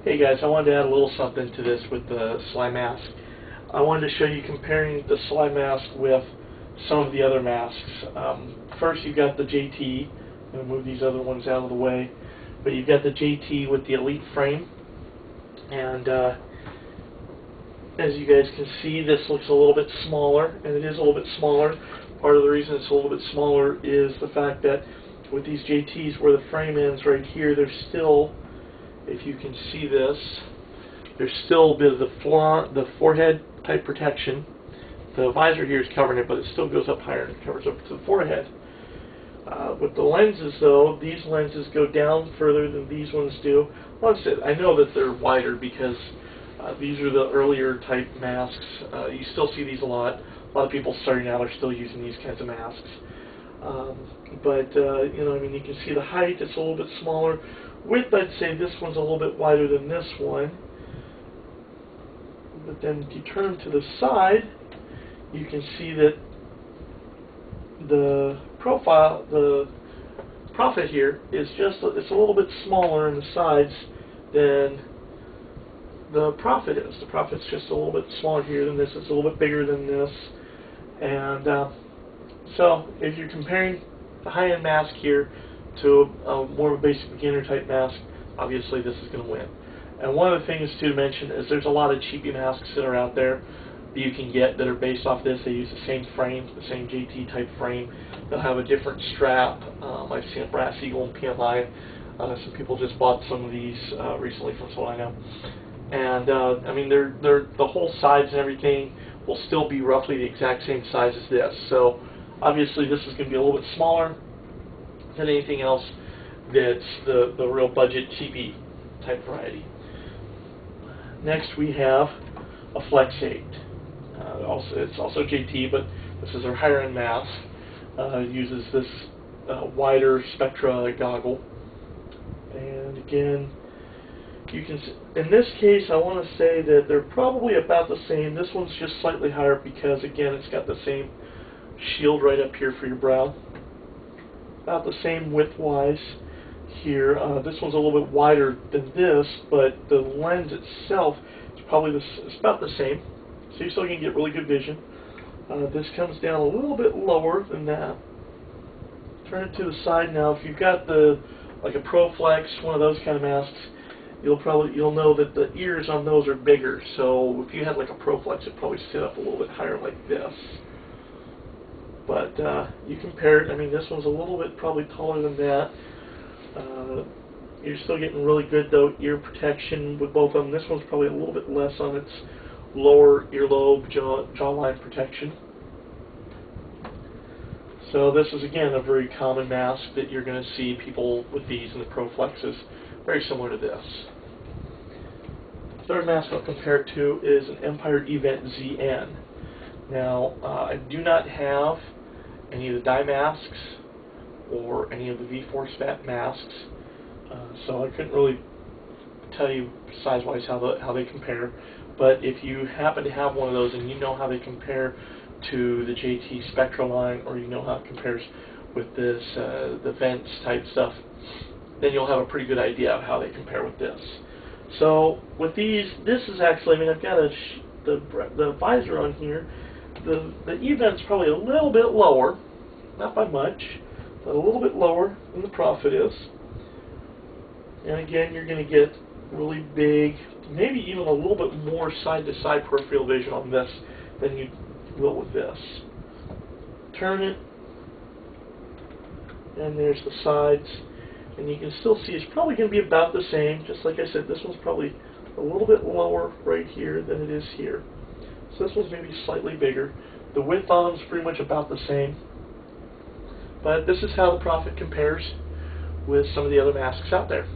Hey guys, I wanted to add a little something to this with the Sly mask. I wanted to show you comparing the Sly mask with some of the other masks. First you've got the JT. I'm going to move these other ones out of the way. But you've got the JT with the Elite frame. And as you guys can see, this looks a little bit smaller, and it is a little bit smaller. Part of the reason it's a little bit smaller is the fact that with these JTs, where the frame ends right here, there's still, if you can see this, there's still a bit of the forehead type protection. The visor here is covering it, but it still goes up higher and covers up to the forehead. With the lenses, though, these lenses go down further than these ones do. Like I said, I know that they're wider because these are the earlier type masks. You still see these a lot. A lot of people starting out are still using these kinds of masks. You know, I mean, you can see the height, it's a little bit smaller. Width, I'd say this one's a little bit wider than this one. But then if you turn to the side, you can see that the profile, the Profit here is just, it's a little bit smaller in the sides than the Profit is. The Profit's just a little bit smaller here than this, it's a little bit bigger than this. And so if you're comparing the high-end mask here to more of a basic beginner type mask, obviously this is going to win. And one of the things to mention is there's a lot of cheapy masks that are out there that you can get that are based off this. They use the same frame, the same JT type frame. They'll have a different strap. I've seen a Brass Eagle and PMI. Some people just bought some of these recently from someone I know. And I mean, the whole sides and everything will still be roughly the exact same size as this. So obviously this is going to be a little bit smaller than anything else that's the real budget cheapy type variety. Next we have a Flex 8. It's also JT, but this is our higher end mask. It uses this wider spectra goggle. And again, you can in this case, I want to say that they're probably about the same. This one's just slightly higher because, again, it's got the same shield right up here for your brow. About the same width-wise here. This one's a little bit wider than this, but the lens itself is probably it's about the same. So you're still going to get really good vision. This comes down a little bit lower than that. Turn it to the side now. If you've got like a ProFlex, one of those kind of masks, you'll know that the ears on those are bigger. So if you had like a ProFlex, it'd probably sit up a little bit higher like this. But you compare it. I mean, this one's a little bit probably taller than that. You're still getting really good though ear protection with both of them. This one's probably a little bit less on its lower earlobe jawline protection. So this is again a very common mask that you're going to see people with these and the ProFlexes, very similar to this. The third mask I'll compare it to is an Empire Event ZN. Now I do not have any of the dye masks or any of the V4 Spat masks, so I couldn't really tell you size-wise how they compare. But if you happen to have one of those and you know how they compare to the JT Spectra line, or you know how it compares with this the Vents type stuff, then you'll have a pretty good idea of how they compare with this. So with these, this is actually, I mean, I've got the visor on here. The Event's probably a little bit lower, not by much, but a little bit lower than the Profit is. And again, you're going to get really big, maybe even a little bit more side-to-side peripheral vision on this than you will with this. Turn it, and there's the sides, and you can still see it's probably going to be about the same. Just like I said, this one's probably a little bit lower right here than it is here. So this one's maybe slightly bigger. The width on them is pretty much about the same. But this is how the Profit compares with some of the other masks out there.